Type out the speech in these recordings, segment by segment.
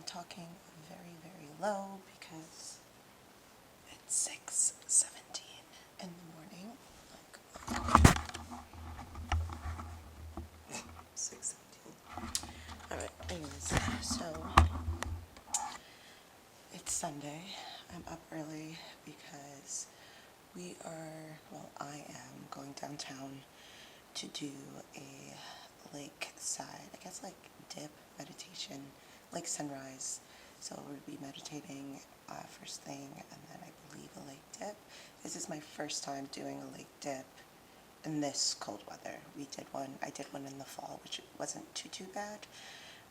I'm talking very, very low because it's 6:17 in the morning. Like, 6:17. Alright, anyways, so it's Sunday. I'm up early because I am going downtown to do a lakeside, I guess like dip meditation, like sunrise. So we'll be meditating first thing, and then I believe a lake dip. This is my first time doing a lake dip in this cold weather. I did one in the fall, which wasn't too bad.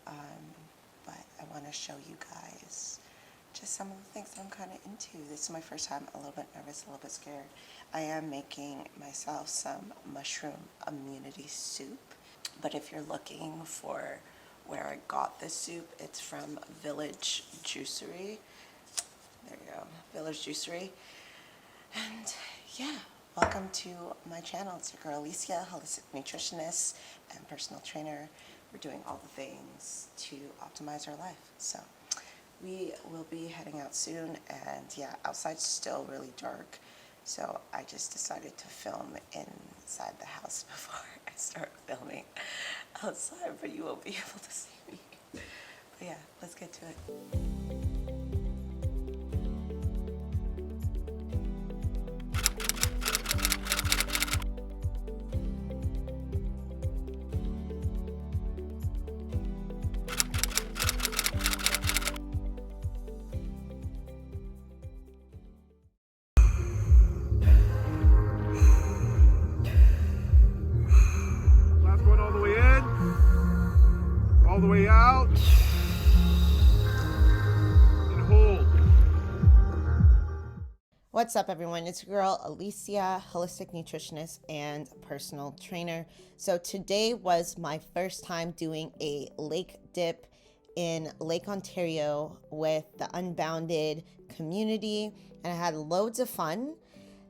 But I want to show you guys just some of the things that I'm kind of into. This is my first time, a little bit nervous, a little bit scared. I am making myself some mushroom immunity soup. But if you're looking for where I got this soup, it's from Village Juicery. There you go, Village Juicery. And yeah, welcome to my channel. It's your girl Alicia, holistic nutritionist and personal trainer. We're doing all the things to optimize our life. So we will be heading out soon, and yeah, outside's still really dark. So I just decided to film inside the house before I start filming outside, but you won't be able to see me. But yeah, let's get to it. All the way out, and hold. What's up, everyone? It's your girl Alicia, holistic nutritionist and personal trainer. So today was my first time doing a lake dip in Lake Ontario with the Unbounded community, and I had loads of fun.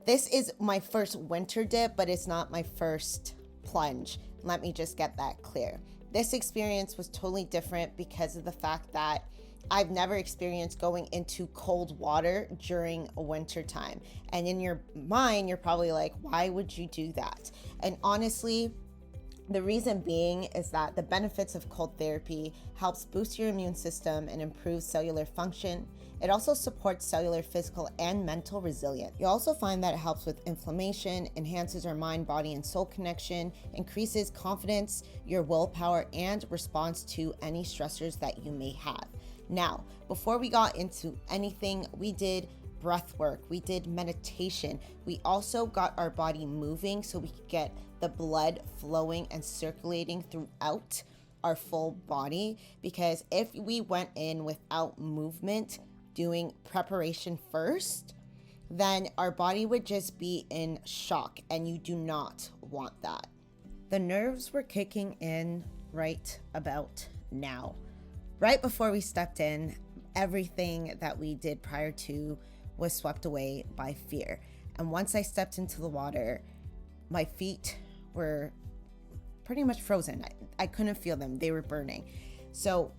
This is my first winter dip, but it's not my first plunge. Let me just get that clear. This experience was totally different because of the fact that I've never experienced going into cold water during winter time. And in your mind, you're probably like, why would you do that? And honestly, the reason being is that the benefits of cold therapy helps boost your immune system and improve cellular function. It also supports cellular, physical, and mental resilience. You'll also find that it helps with inflammation, enhances our mind, body, and soul connection, increases confidence, your willpower, and response to any stressors that you may have. Now, before we got into anything, we did breath work, we did meditation. We also got our body moving so we could get the blood flowing and circulating throughout our full body, because if we went in without movement, doing preparation first, then our body would just be in shock, and you do not want that. The nerves were kicking in right about now. Right before we stepped in, everything that we did prior to was swept away by fear. And once I stepped into the water, my feet were pretty much frozen. I couldn't feel them. They were burning. So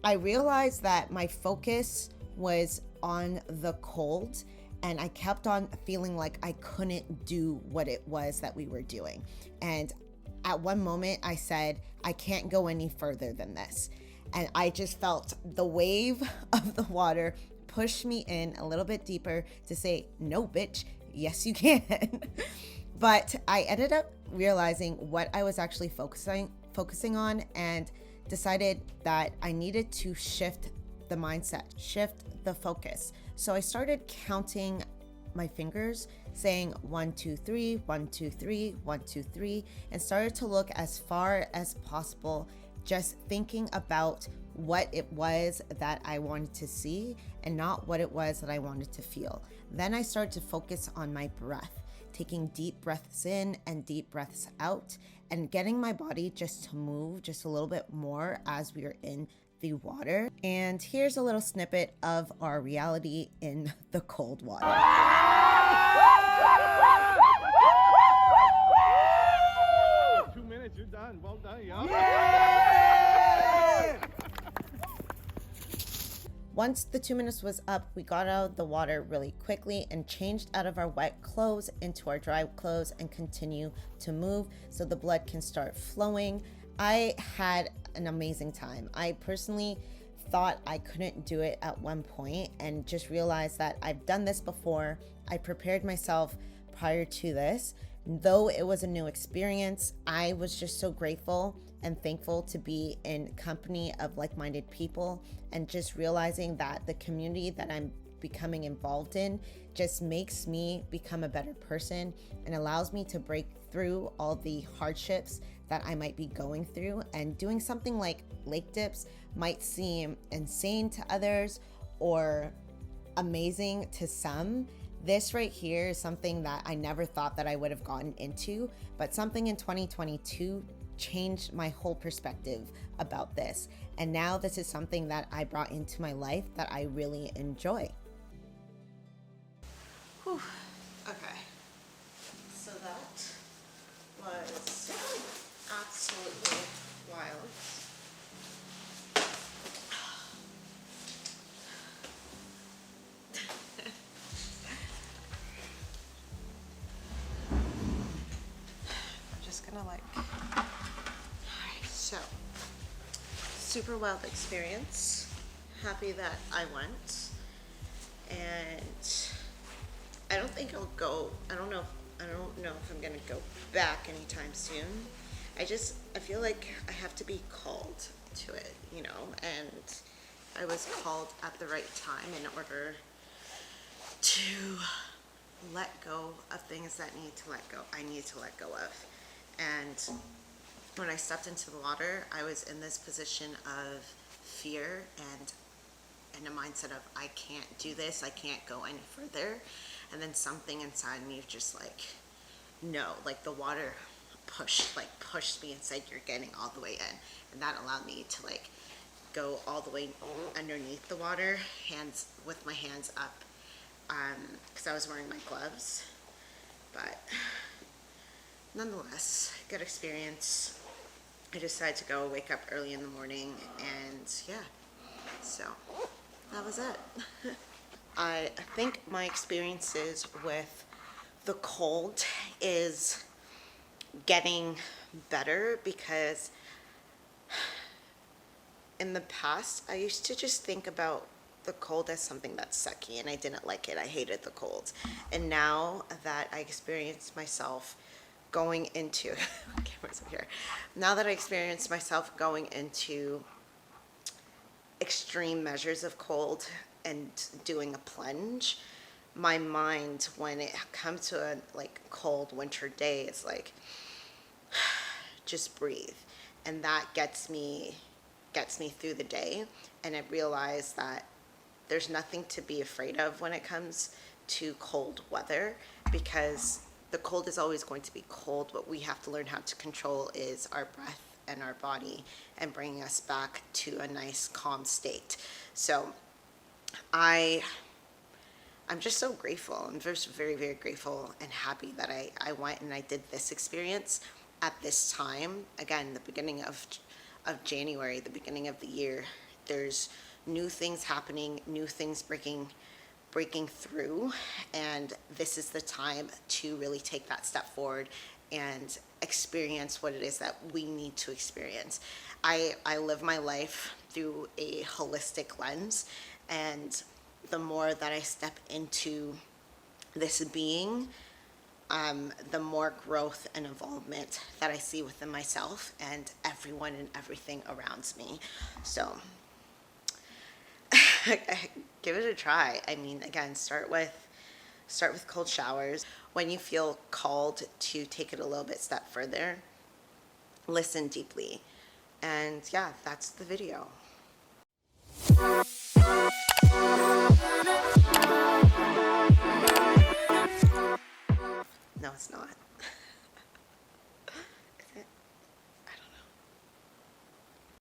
I realized that my focus was on the cold, and I kept on feeling like I couldn't do what it was that we were doing. And at one moment I said, I can't go any further than this. And I just felt the wave of the water push me in a little bit deeper to say, no, bitch, yes, you can. But I ended up realizing what I was actually focusing on, and decided that I needed to shift the mindset, shift the focus. So I started counting my fingers, saying 1, 2, 3, 1, 2, 3, 1, 2, 3, and started to look as far as possible, just thinking about what it was that I wanted to see and not what it was that I wanted to feel. Then I started to focus on my breath, taking deep breaths in and deep breaths out, and getting my body just to move just a little bit more as we are in the water. And here's a little snippet of our reality in the cold water. 2 minutes, you're done. Well done, y'all. Yeah! Once the 2 minutes was up, we got out of the water really quickly and changed out of our wet clothes into our dry clothes and continue to move so the blood can start flowing. I had an amazing time. I personally thought I couldn't do it at one point and just realized that I've done this before. I prepared myself prior to this. Though it was a new experience, I was just so grateful and thankful to be in company of like-minded people, and just realizing that the community that I'm becoming involved in just makes me become a better person and allows me to break through all the hardships that I might be going through. And doing something like lake dips might seem insane to others or amazing to some. This right here is something that I never thought that I would have gotten into, but something in 2022 changed my whole perspective about this. And now this is something that I brought into my life that I really enjoy. Whew. Okay. So that was absolutely wild. So, super wild experience. Happy that I went, and I don't think I'll go. I don't know if I'm gonna go back anytime soon. I feel like I have to be called to it, you know, and I was called at the right time in order to let go of things that I need to let go of. And when I stepped into the water, I was in this position of fear and in a mindset of, I can't do this, I can't go any further. And then something inside me was just like, no, like the water pushed me and said, you're getting all the way in. And that allowed me to like go all the way underneath the water, with my hands up, because I was wearing my gloves. But nonetheless, good experience. I decided to go wake up early in the morning, and yeah, so that was it. I think my experiences with the cold is getting better, because in the past I used to just think about the cold as something that's sucky, and I didn't like it. I hated the cold. And now that I experienced myself going into cameras over here. Now that I experienced myself going into extreme measures of cold and doing a plunge, my mind, when it comes to a like cold winter day, it's like, just breathe. And that gets me through the day. And I realize that there's nothing to be afraid of when it comes to cold weather, because the cold is always going to be cold. What we have to learn how to control is our breath and our body, and bringing us back to a nice calm state. So I'm just so grateful. I'm just very, very grateful and happy that I went and I did this experience at this time. Again, the beginning of January, the beginning of the year, there's new things happening, new things breaking through, and this is the time to really take that step forward and experience what it is that we need to experience. I live my life through a holistic lens, and the more that I step into this being, the more growth and involvement that I see within myself and everyone and everything around me. So give it a try. I mean, again, start with cold showers. When you feel called to take it a little bit step further, listen deeply. And yeah, that's the video. No, it's not.